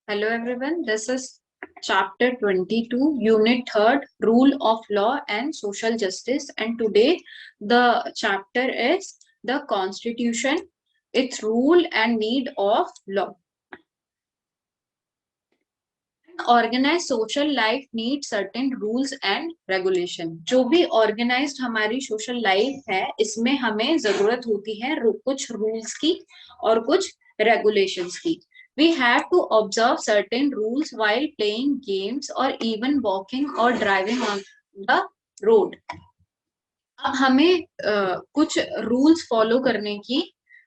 Hello everyone, this is chapter 22, unit 3rd, rule of law and social justice, and today the chapter is the constitution, its rule and need of law. Organized social life needs certain rules and regulation. जो भी organized हमारी social life है इसमें हमें जरूरत होती है कुछ rules की और कुछ regulations की. We have to observe certain rules while playing games or even walking or driving on the road. अब हमें कुछ रूल्स फॉलो करने की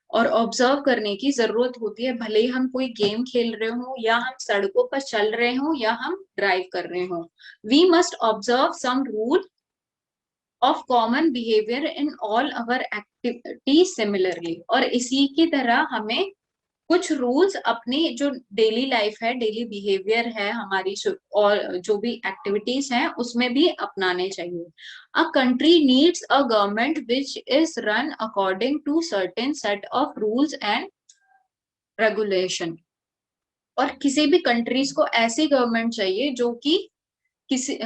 और ऑब्जर्व करने की जरूरत होती है, भले ही हम कोई गेम खेल रहे हो या हम सड़कों पर चल रहे हो या हम ड्राइव कर रहे हो. We must observe some rule of common behaviour in all our activity similarly. और इसी की तरह हमें कुछ रूल्स अपनी जो डेली लाइफ है, डेली बिहेवियर है हमारी और जो भी एक्टिविटीज हैं उसमें भी अपनाने चाहिए. A country needs a government which is run according to certain set of rules and regulation. और किसी भी कंट्रीज को ऐसी गवर्नमेंट चाहिए जो कि किसी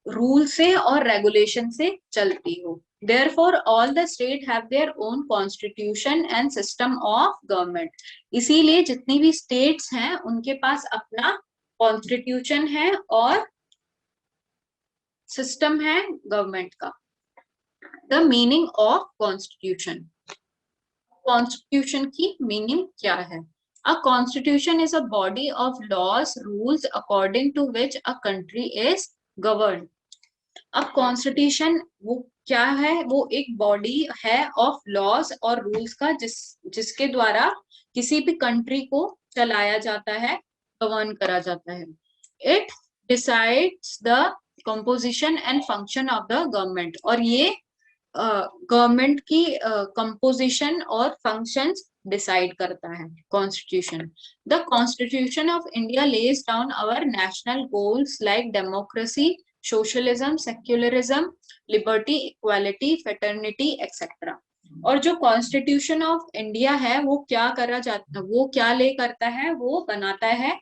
रूल से और रेगुलेशन से चलती हो. Therefore, all the state have their own constitution and system of government. इसीलिए जितनी भी states हैं उनके पास अपना constitution है और system है government का. The meaning of constitution. Constitution की meaning क्या है? A constitution is a body of laws, rules according to which a country is governed. अब कॉन्स्टिट्यूशन वो क्या है? वो एक बॉडी है ऑफ लॉज और रूल्स का जिसके द्वारा किसी भी कंट्री को चलाया जाता है, गवर्न करा जाता है. It decides the composition and function of the government. और ये गवर्नमेंट की कंपोजिशन और फंक्शंस डिसाइड करता है constitution. The constitution of India lays down our national goals like democracy, socialism, secularism, liberty, equality, fraternity etcetera. और जो constitution of India है वो क्या करा जाता, वो क्या ले करता है, वो बनाता है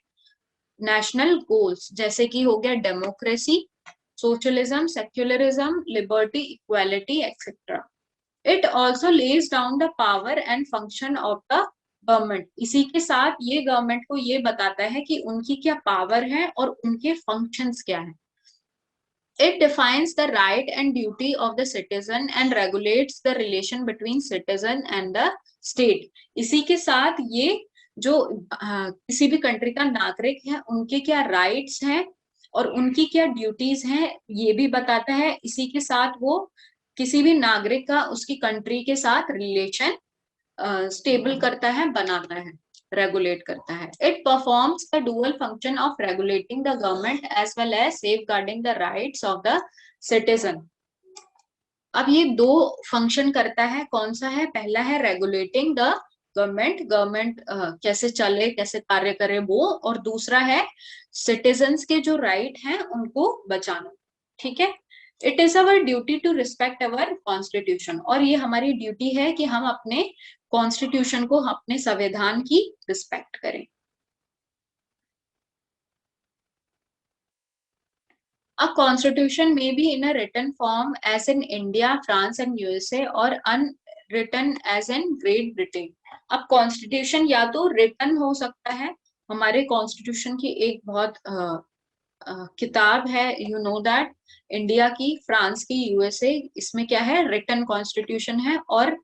नेशनल गोल्स, जैसे कि हो गया democracy, socialism, secularism, liberty, equality etcetera. It also lays down the power and function of the government. इसी के साथ ये गवर्नमेंट को ये बताता है कि उनकी क्या पावर है और उनके फंक्शंस क्या है. It defines the right and duty of the citizen and regulates the relation between citizen and the state. इसी के साथ ये जो किसी भी कंट्री का नागरिक है उनके क्या राइट्स हैं और उनकी क्या ड्यूटीज हैं ये भी बताता है. इसी के साथ वो किसी भी नागरिक का उसकी कंट्री के साथ रिलेशन स्टेबल करता है, बनाता है, रेगुलेट करता है. It performs the dual function of regulating the government as well as safeguarding the rights of the citizen. अब ये दो फंक्शन करता है. कौन सा है? पहला है रेगुलेटिंग द गवर्नमेंट, गवर्नमेंट कैसे चले, कैसे कार्य करे वो. और दूसरा है सिटीजन्स के जो राइट हैं उनको बचाना. ठीक है. It is our duty to respect our constitution. और ये हमारी ड्यूटी है कि हम अपने कॉन्स्टिट्यूशन को, अपने संविधान की रिस्पेक्ट करें. A constitution may be in a written form as in India, France and USA or unwritten as in Great Britain. अब कॉन्स्टिट्यूशन या तो रिटन हो सकता है. हमारे कॉन्स्टिट्यूशन की एक बहुत किताब है, यू नो दैट, इंडिया की, फ्रांस की, यूएसए, इसमें क्या है? रिटन कॉन्स्टिट्यूशन है. और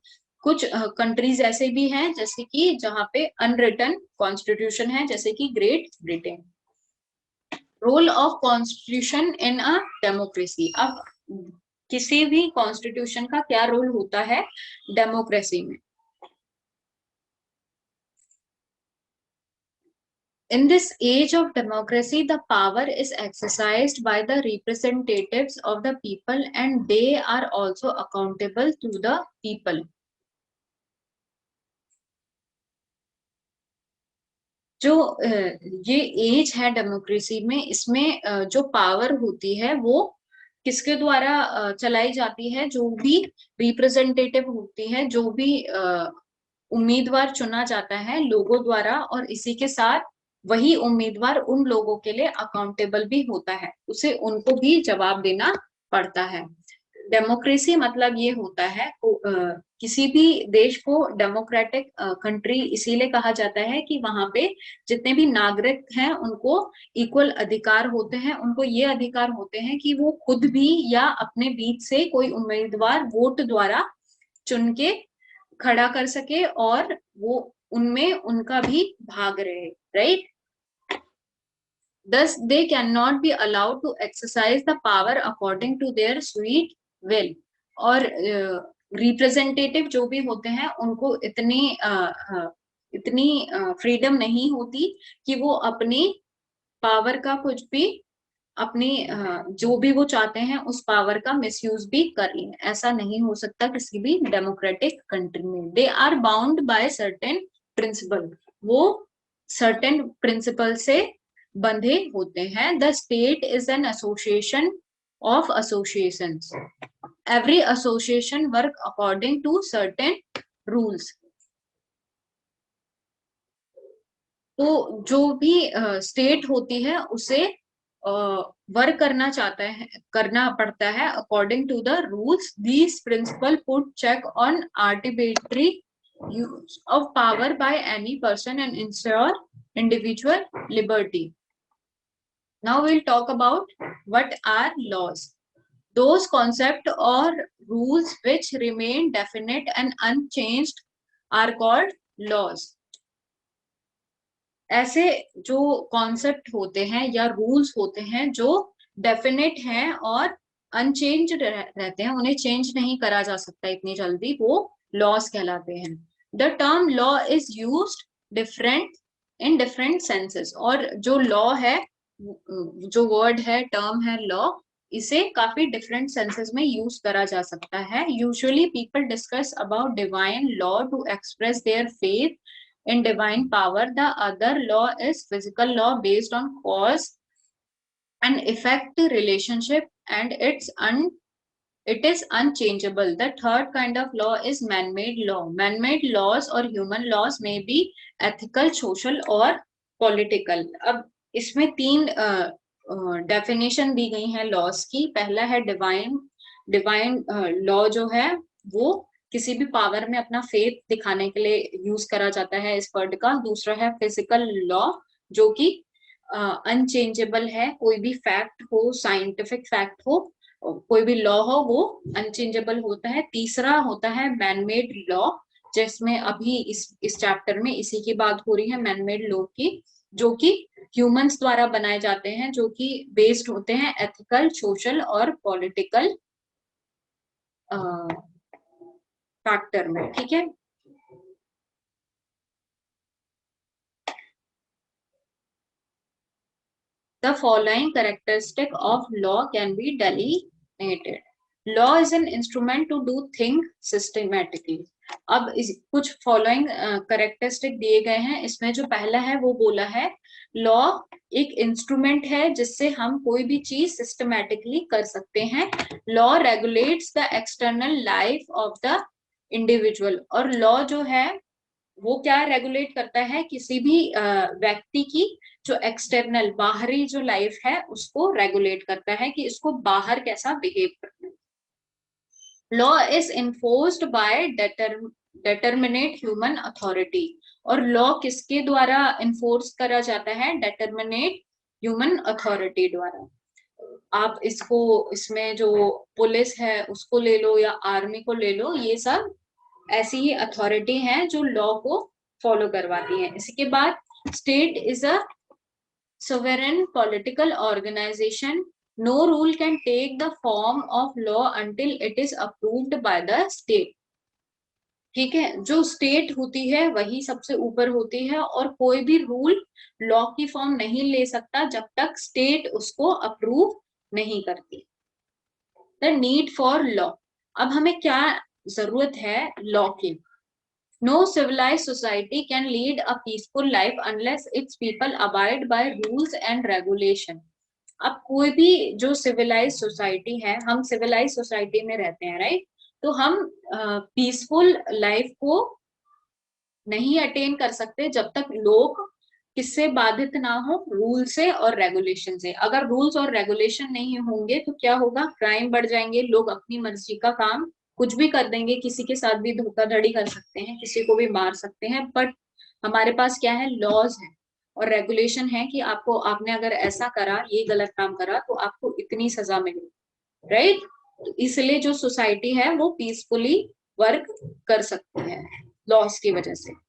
कुछ कंट्रीज ऐसे भी हैं जैसे कि जहाँ पे अनरिटन कॉन्स्टिट्यूशन है, जैसे कि Great Britain. Role of constitution in a democracy. अब किसी भी कॉन्स्टिट्यूशन का क्या रोल होता है डेमोक्रेसी में? In this age of democracy, the power is exercised by the representatives of the people and they are also accountable to the people. जो ये एज है डेमोक्रेसी में, इसमें जो पावर होती है वो किसके द्वारा चलाई जाती है? जो भी रिप्रेजेंटेटिव होती है, जो भी उम्मीदवार चुना जाता है लोगों द्वारा. और इसी के साथ वही उम्मीदवार उन लोगों के लिए अकाउंटेबल भी होता है, उसे उनको भी जवाब देना पड़ता है। डेमोक्रेसी मतलब ये होता है किसी भी देश को डेमोक्रेटिक कंट्री इसीलिए कहा जाता है कि वहां पे जितने भी नागरिक हैं उनको इक्वल अधिकार होते हैं, उनको ये अधिकार होते हैं कि वो खुद भी या अपने बीच से कोई उम्मीदवार वोट द्वारा चुन के खड़ा कर सके और वो उनमें उनका भी भाग रहे, right. Thus, they cannot be allowed to exercise the power according to their sweet will. और रिप्रेजेंटेटिव जो भी होते हैं उनको इतनी फ्रीडम नहीं होती कि वो अपनी पावर का कुछ भी अपनी जो भी वो चाहते हैं उस पावर का मिसयूज भी कर लें। ऐसा नहीं हो सकता किसी भी डेमोक्रेटिक कंट्री में। They are bound by certain principle, वो सर्टेन प्रिंसिपल से बंधे होते हैं। The state is an association of associations, every association work according to certain rules. तो जो भी स्टेट होती है उसे वर्क करना पड़ता है according to the rules. These principle put check on arbitrary use of power by any person and ensure individual liberty. Now we'll talk about what are laws. Those concepts or rules which remain definite and unchanged are called laws. ऐसे जो concept होते हैं या rules होते हैं जो definite हैं और अनचेंज रहते हैं, उन्हें चेंज नहीं करा जा सकता इतनी जल्दी, वो लॉस कहलाते हैं। The term law is used different in different senses. और जो लॉ है, जो वर्ड है, टर्म है लॉ, इसे काफी डिफरेंट सेंसेस में यूज करा जा सकता है। Usually people discuss about divine law to express their faith in divine power. The other law is physical law based on cause and effect relationship, and it is unchangeable. The third kind of law is man-made law. Man-made laws or human laws may be ethical, social or political. अब इसमें तीन definition दी गई हैं loss की। पहला है divine law जो है वो किसी भी पावर में अपना फेथ दिखाने के लिए यूज करा जाता है इस वर्ड का। दूसरा है फिजिकल लॉ जो कि अनचेंजेबल है, कोई भी फैक्ट हो, साइंटिफिक फैक्ट हो, कोई भी लॉ हो, वो अनचेंजेबल होता है। तीसरा होता है मैनमेड लॉ, जिसमें अभी इस चैप्टर में इसी की बात हो रही है, मैनमेड लॉ की, जो कि ह्यूमंस द्वारा बनाए जाते हैं, जो कि बेस्ड होते हैं एथिकल, सोशल और पॉलिटिकल फैक्टर में। ठीक है, the following characteristic of law can be delineated. Law is an instrument to do thing systematically. अब कुछ फॉलोइंग कैरेक्टरिस्टिक दिए गए हैं। इसमें जो पहला है वो बोला है लॉ एक इंस्ट्रूमेंट है जिससे हम कोई भी चीज सिस्टमैटिकली कर सकते हैं। Law regulates the external life of the individual. और लॉ जो है वो क्या रेगुलेट करता है, किसी भी व्यक्ति की जो एक्सटर्नल बाहरी जो लाइफ है उसको रेगुलेट करता है कि इसको बाहर कैसा बिहेव करना है। Law is enforced by determinate human authority. और लॉ किसके द्वारा इन्फोर्स करा जाता है, डेटरमिनेट ह्यूमन अथॉरिटी द्वारा। आप इसमें जो पुलिस है उसको ले लो या आर्मी को ले लो, ये सब ऐसी ही अथॉरिटी है जो लॉ को फॉलो करवाती है। इसके बाद state is a sovereign political organization. No rule can take the form of law until it is approved by the state. ठीक है, जो स्टेट होती है वही सबसे ऊपर होती है और कोई भी रूल लॉ की फॉर्म नहीं ले सकता जब तक स्टेट उसको अप्रूव नहीं करती। The need for law. अब हमें क्या जरूरत है लॉ की। No civilized society can lead a peaceful life unless its people abide by rules and regulation. अब कोई भी जो सिविलाइज सोसाइटी है, हम सिविलाइज सोसाइटी में रहते हैं, राइट, तो हम पीसफुल लाइफ को नहीं अटेन कर सकते जब तक लोग किससे बाधित ना हो? रूल से और रेगुलेशन से। अगर रूल्स और रेगुलेशन नहीं होंगे तो क्या होगा? क्राइम बढ़ जाएंगे, लोग अपनी मर्जी का काम कुछ भी कर देंगे, किसी के साथ भी धोखाधड़ी कर सकते हैं, किसी को भी मार सकते हैं। बट हमारे पास क्या है? लॉज है और रेगुलेशन है कि आपको, आपने अगर ऐसा करा, ये गलत काम करा, तो आपको इतनी सजा मिलेगी, राइट? तो इसलिए जो सोसाइटी है वो पीसफुली वर्क कर सकती है लॉस की वजह से।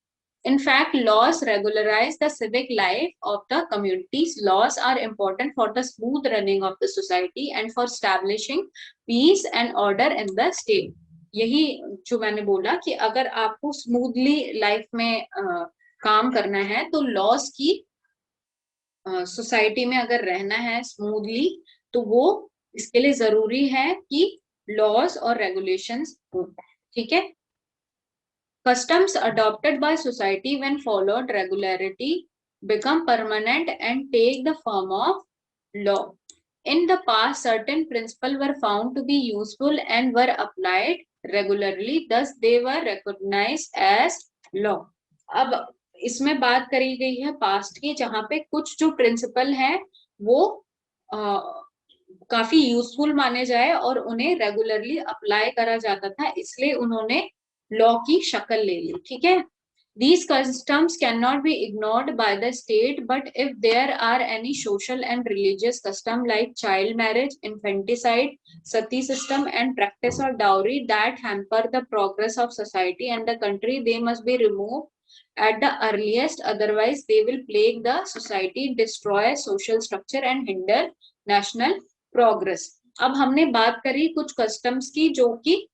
In fact, laws regularize the civic life of the communities. Laws are important for the smooth running of the society and for establishing peace and order in the state. यही जो मैंने बोला कि अगर आपको स्मूथली लाइफ में काम करना है तो लॉस की सोसाइटी में अगर रहना है स्मूथली, तो वो इसके लिए जरूरी है कि लॉस और रेगुलेशंस हो। ठीक है? Customs adopted by society when followed regularity become permanent and take the form of law. In the past, certain principles were found to be useful and were applied regularly, thus they were recognized as law. अब इसमें बात करी गई है past की, जहां पे कुछ जो प्रिंसिपल हैं वो काफी यूजफुल माने जाए और उन्हें रेगुलरली अप्लाई करा जाता था, इसलिए उन्होंने लॉ की शक्ल ले ली। ठीक है? These customs cannot be ignored by the state, but if there are any social and religious custom like child marriage, infanticide, sati system, and practice of dowry that hamper the progress of society and the country, they must be removed at the earliest. Otherwise, they will plague the society, destroy social structure, and hinder national progress. अब हमने बात करी कुछ customs की जो कि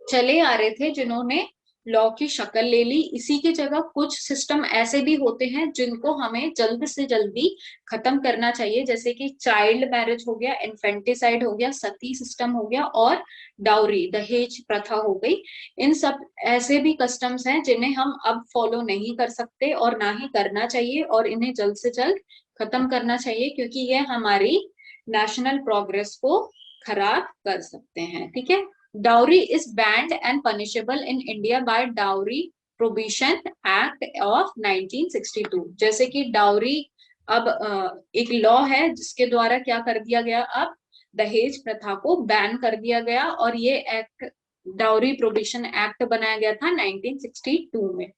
चले आ रहे थे, जिन्होंने लॉ की शक्ल ले ली। इसी की जगह कुछ सिस्टम ऐसे भी होते हैं जिनको हमें जल्द से जल्दी खत्म करना चाहिए, जैसे कि चाइल्ड मैरिज हो गया, इन्फेंटिसाइड हो गया, सती सिस्टम हो गया और डाउरी, दहेज प्रथा हो गई। इन सब ऐसे भी कस्टम्स हैं जिन्हें हम अब फॉलो नहीं कर सकते और ना ही करना चाहिए, और इन्हें जल्द से जल्द खत्म करना चाहिए, क्योंकि ये हमारी नेशनल प्रोग्रेस को खराब कर सकते हैं। ठीक है? Dowry is banned and punishable in India by Dowry Prohibition Act of 1962. जैसे कि डाउरी अब एक लॉ है जिसके द्वारा क्या कर दिया गया, अब दहेज प्रथा को बैन कर दिया गया, और ये एक्ट डाउरी प्रोहिबिशन एक्ट बनाया गया था 1962 में।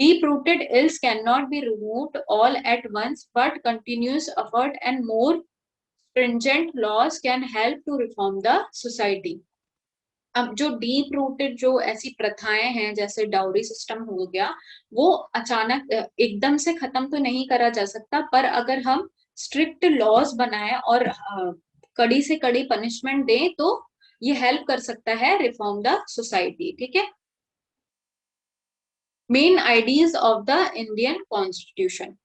Deep rooted ills cannot be removed all at once, but continuous effort and more stringent laws can help to reform the society. अब जो डीप रूटेड जो ऐसी प्रथाएं हैं, जैसे डाउरी सिस्टम हो गया, वो अचानक एकदम से खत्म तो नहीं करा जा सकता, पर अगर हम स्ट्रिक्ट लॉज बनाएं और कड़ी से कड़ी पनिशमेंट दें तो ये हेल्प कर सकता है रिफॉर्म द सोसाइटी। ठीक है? Main ideas of the Indian constitution.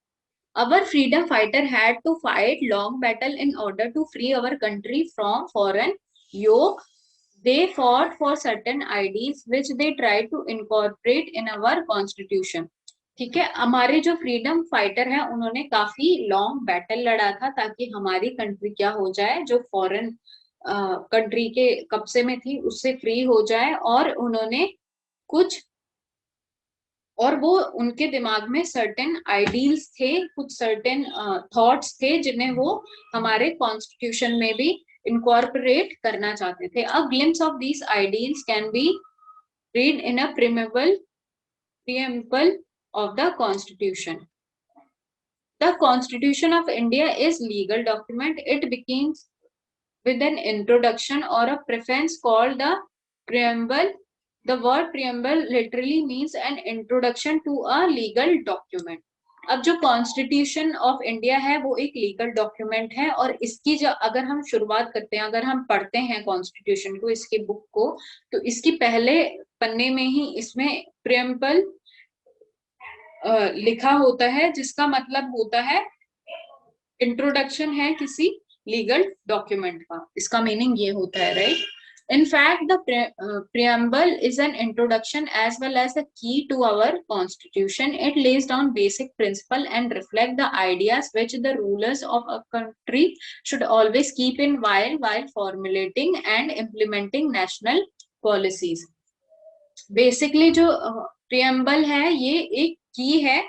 Our freedom fighter had to fight long battle in order to free our country from foreign yoke. They fought for certain ideas which they tried to incorporate in our constitution. ठीक है? हमारे जो freedom fighter हैं उन्होंने काफी long battle लड़ा था ताकि हमारी कंट्री क्या हो जाए, जो फॉरेन कंट्री के कब्जे में थी उससे फ्री हो जाए, और उन्होंने कुछ, और वो उनके दिमाग में सर्टेन आइडियल्स थे, कुछ सर्टेन थॉट्स थे जिन्हें वो हमारे कॉन्स्टिट्यूशन में भी इनकॉर्पोरेट करना चाहते थे। A glimpse of these ideals can be read in a preamble of the constitution. The Constitution of India is legal document. It begins with an introduction or a preface called the preamble. The word preamble literally means an introduction to a legal document. अब जो constitution of India है वो एक legal document है, और इसकी जो अगर हम शुरुआत करते हैं, अगर हम पढ़ते हैं कॉन्स्टिट्यूशन को, इसके बुक को, तो इसकी पहले पन्ने में ही इसमें प्रियम्बल लिखा होता है, जिसका मतलब होता है इंट्रोडक्शन है किसी लीगल डॉक्यूमेंट का। इसका मीनिंग ये होता है, right? In fact, the preamble is an introduction as well as a key to our constitution. It lays down basic principle and reflect the ideas which the rulers of a country should always keep in while formulating and implementing national policies. Basically जो preamble है ये एक की है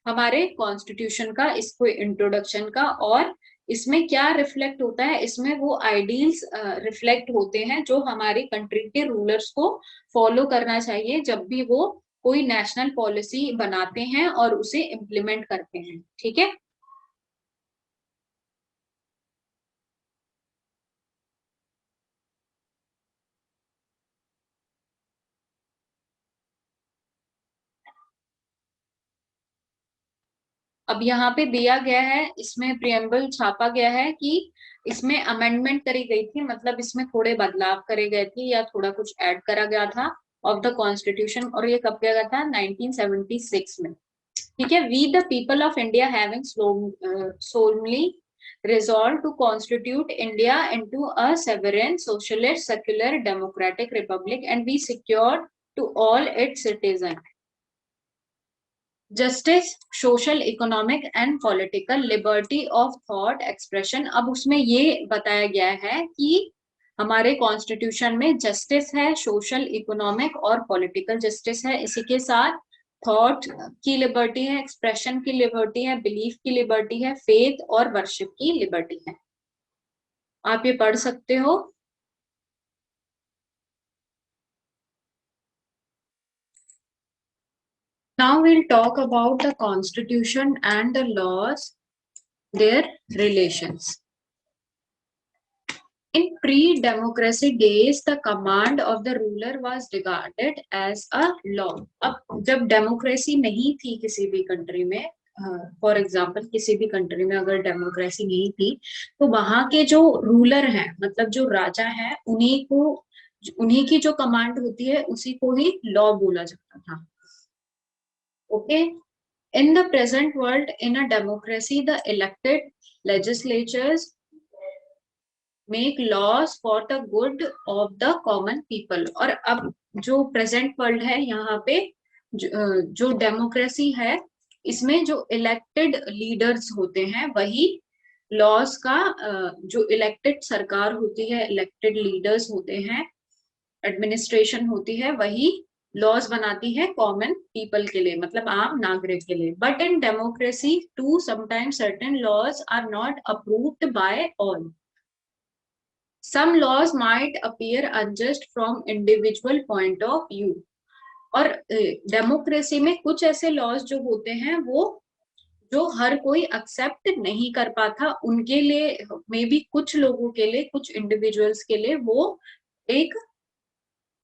हमारे constitution का, इसको introduction का। और इसमें क्या रिफ्लेक्ट होता है, इसमें वो आइडियल्स रिफ्लेक्ट होते हैं जो हमारी कंट्री के रूलर्स को फॉलो करना चाहिए जब भी वो कोई नेशनल पॉलिसी बनाते हैं और उसे इम्प्लीमेंट करते हैं। ठीक है। अब यहाँ पे दिया गया है, इसमें प्रियम्बल छापा गया है कि इसमें अमेंडमेंट करी गई थी, मतलब इसमें थोड़े बदलाव करे गए थे या थोड़ा कुछ ऐड करा गया था ऑफ द कॉन्स्टिट्यूशन। और ये कब किया गया था? 1976 में। ठीक है। We the people of India having solemnly resolved to constitute India into a sovereign, socialist, secular, democratic republic, and we secured to all its citizens justice, social, economic and political liberty of thought expression. अब उसमें ये बताया गया है कि हमारे constitution में justice है, सोशल, इकोनॉमिक और पॉलिटिकल जस्टिस है। इसी के साथ थॉट की लिबर्टी है, एक्सप्रेशन की लिबर्टी है, बिलीफ की लिबर्टी है, फेथ और वर्शिप की लिबर्टी है। आप ये पढ़ सकते हो। Now we'll talk about the constitution and the laws, their relations. In pre-democracy days, the command of the ruler was regarded as a law. अब जब डेमोक्रेसी नहीं थी किसी भी कंट्री में, फॉर एग्जाम्पल किसी भी कंट्री में अगर डेमोक्रेसी नहीं थी, तो वहां के जो रूलर हैं, मतलब जो राजा है, उन्हीं की जो कमांड होती है उसी को ही लॉ बोला जाता था। Okay. In the present world, in a democracy, the elected legislatures make laws for the good of the common people। और अब जो प्रेजेंट वर्ल्ड है, यहाँ पे जो डेमोक्रेसी है, इसमें जो इलेक्टेड लीडर्स होते हैं वही लॉज का, जो इलेक्टेड सरकार होती है, इलेक्टेड लीडर्स होते हैं, एडमिनिस्ट्रेशन होती है, वही लॉज बनाती है कॉमन पीपल के लिए, मतलब आम नागरिक के लिए। But in democracy too sometimes certain laws are not approved by all. Some laws might appear unjust from individual point of view. और डेमोक्रेसी में कुछ ऐसे लॉज जो होते हैं वो जो हर कोई एक्सेप्ट नहीं कर पाता, उनके लिए मे बी, कुछ लोगों के लिए, कुछ इंडिविजुअल्स के लिए वो एक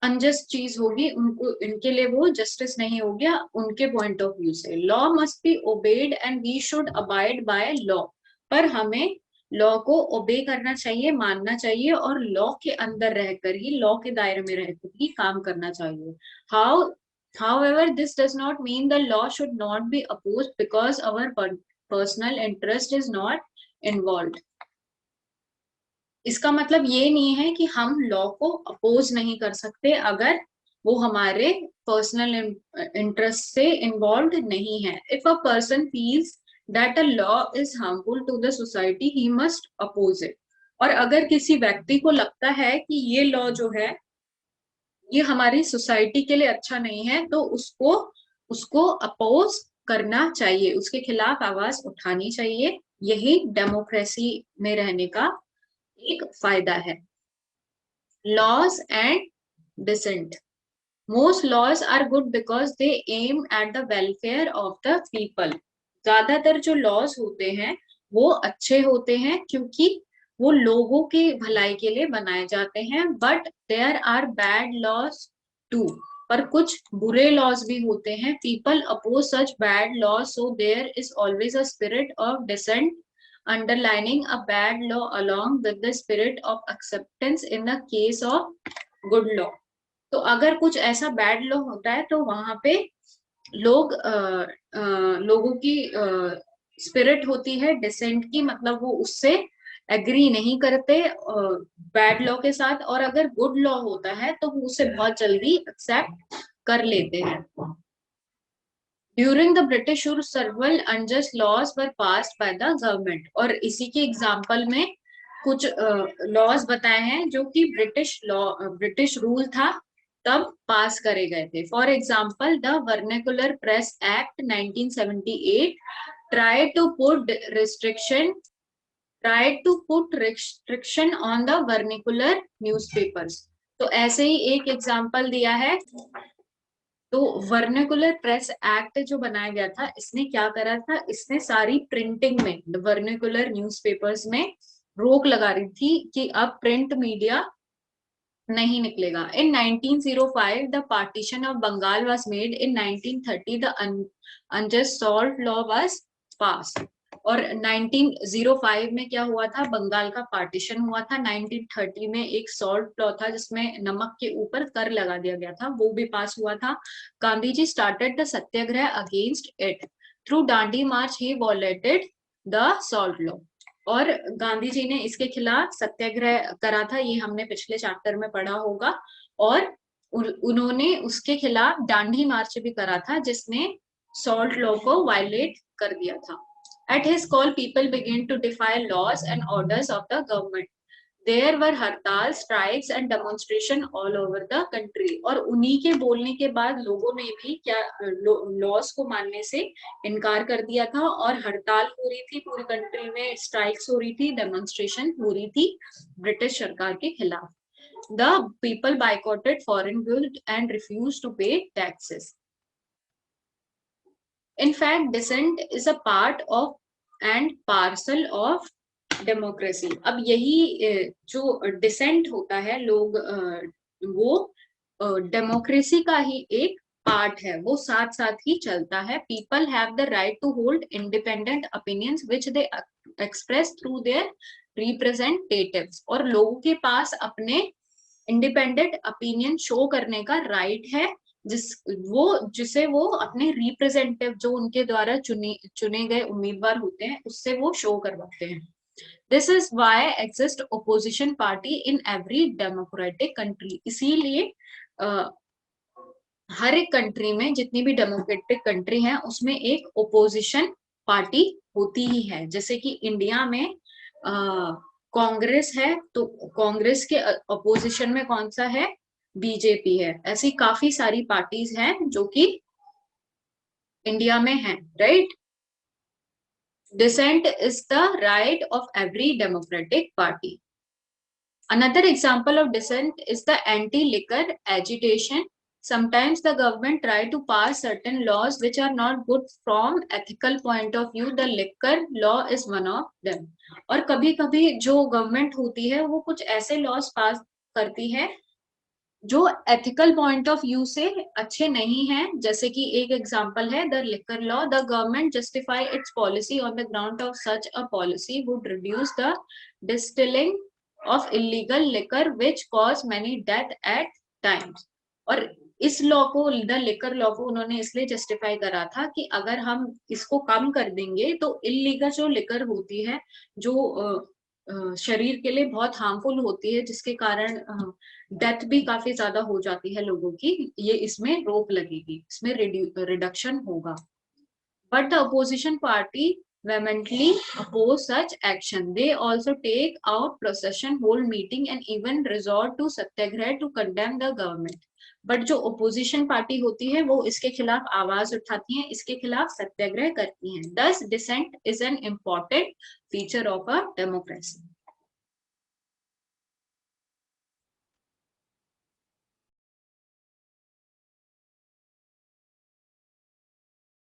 अनजस्ट चीज होगी, उनको, इनके लिए वो जस्टिस नहीं हो गया उनके पॉइंट ऑफ व्यू से। Law must be obeyed and we should abide by law. पर हमें लॉ को ओबे करना चाहिए, मानना चाहिए, और लॉ के अंदर रहकर ही, लॉ के दायरे में रहकर ही काम करना चाहिए। How however this does not mean the law should not be opposed because our personal interest is not involved। इसका मतलब ये नहीं है कि हम लॉ को अपोज नहीं कर सकते अगर वो हमारे पर्सनल इंटरेस्ट से इन्वॉल्व नहीं है। If a person feels that a law is harmful to the society, he must oppose it. और अगर किसी व्यक्ति को लगता है कि ये लॉ जो है ये हमारी सोसाइटी के लिए अच्छा नहीं है, तो उसको उसको अपोज करना चाहिए, उसके खिलाफ आवाज उठानी चाहिए। यही डेमोक्रेसी में रहने का एक फायदा है। Laws and dissent. Most laws are good because they aim at the welfare of the people. ज्यादातर जो लॉज होते हैं वो अच्छे होते हैं क्योंकि वो लोगों की भलाई के लिए बनाए जाते हैं। But there are bad laws too. पर कुछ बुरे लॉज भी होते हैं। People oppose such bad laws, so there is always a spirit of dissent underlining a bad law along with the spirit of acceptance in the case of good law। तो अगर कुछ ऐसा बैड लॉ होता है तो वहां पे लोगों की स्पिरिट होती है डिसेंट की, मतलब वो उससे एग्री नहीं करते बैड लॉ के साथ। और अगर गुड लॉ होता है तो वो उसे बहुत जल्दी एक्सेप्ट कर लेते हैं। During the British rule several unjust laws were passed by the government। और इसी के एग्जाम्पल में कुछ लॉज बताए हैं जो कि ब्रिटिश रूल था, तब पास करे गए थे। For example the vernacular press act 1978 tried to put restriction on the vernacular newspapers। तो ऐसे ही एक एग्जाम्पल दिया है। तो वर्नाकुलर प्रेस एक्ट जो बनाया गया था, इसने क्या करा था, इसने सारी प्रिंटिंग में वर्नाकुलर न्यूज़पेपर्स में रोक लगा रही थी कि अब प्रिंट मीडिया नहीं निकलेगा। In 1905 the partition of Bengal was made. In 1930 the unjust salt law was pass. और 1905 में क्या हुआ था, बंगाल का पार्टीशन हुआ था। 1930 में एक सॉल्ट लॉ था जिसमें नमक के ऊपर कर लगा दिया गया था, वो भी पास हुआ था। Gandhi ji started the satyagraha against it. Through Dandi march he violated the salt law. और गांधी जी ने इसके खिलाफ सत्याग्रह करा था, ये हमने पिछले चैप्टर में पढ़ा होगा। और उन्होंने उसके खिलाफ डांडी मार्च भी करा था जिसने सॉल्ट लॉ को वायलेट कर दिया था। At his call, people began to defy laws and orders of the government. There were हड़ताल, strikes and demonstration all over the country। और उन्हीं के बोलने के बाद लोगों ने भी क्या लॉस को मानने से इनकार कर दिया था, और हड़ताल हो रही थी पूरी कंट्री में, स्ट्राइक्स हो रही थी, डेमोन्स्ट्रेशन हो रही थी ब्रिटिश सरकार के खिलाफ। The people boycotted foreign goods and refused to pay taxes। In fact, dissent is a part of and parcel of democracy. अब यही जो डिसेंट होता है, लोग वो डेमोक्रेसी का ही एक पार्ट है, वो साथ साथ ही चलता है। People have the right to hold independent opinions which they express through their representatives. और लोगों के पास अपने इंडिपेंडेंट ओपिनियन शो करने का राइट है, जिसे वो अपने रिप्रेजेंटेटिव जो उनके द्वारा चुने गए उम्मीदवार होते हैं उससे वो शो करवाते हैं। This is why exist opposition party in every democratic country. इसीलिए हर एक कंट्री में, जितनी भी डेमोक्रेटिक कंट्री है, उसमें एक ओपोजिशन पार्टी होती ही है। जैसे कि इंडिया में कांग्रेस है, तो कांग्रेस के अपोजिशन में कौन सा है, बीजेपी है। ऐसी काफी सारी पार्टीज हैं जो कि इंडिया में हैं, right. Dissent is the right of every democratic party. Another example of dissent is the anti-liquor agitation. Sometimes the government try to pass certain laws which are not good from ethical point of view. The liquor law is one of them. और कभी-कभी जो government होती है वो कुछ ऐसे laws पास करती है जो एथिकल पॉइंट ऑफ व्यू से अच्छे नहीं हैं। जैसे कि एक एग्जांपल है the liquor law. The government justify it's policy on the ground of such a policy would reduce the distilling of illegal liquor which cause many death eight times. और इस लॉ को, द लिकर लॉ को उन्होंने इसलिए justify करा था कि अगर हम इसको कम कर देंगे तो इलीगल जो लिकर होती है, जो शरीर के लिए बहुत हार्मफुल होती है, जिसके कारण डेथ भी काफी ज्यादा हो जाती है लोगों की, ये इसमें रोक लगेगी, इसमें रिडक्शन होगा। But the opposition party vehemently oppose such action. They also take out procession, hold meeting and even resort to satyagrah to condemn the government. But जो ओपोजिशन पार्टी होती है वो इसके खिलाफ आवाज उठाती है, इसके खिलाफ सत्याग्रह करती है। Thus dissent is an important feature of a democracy.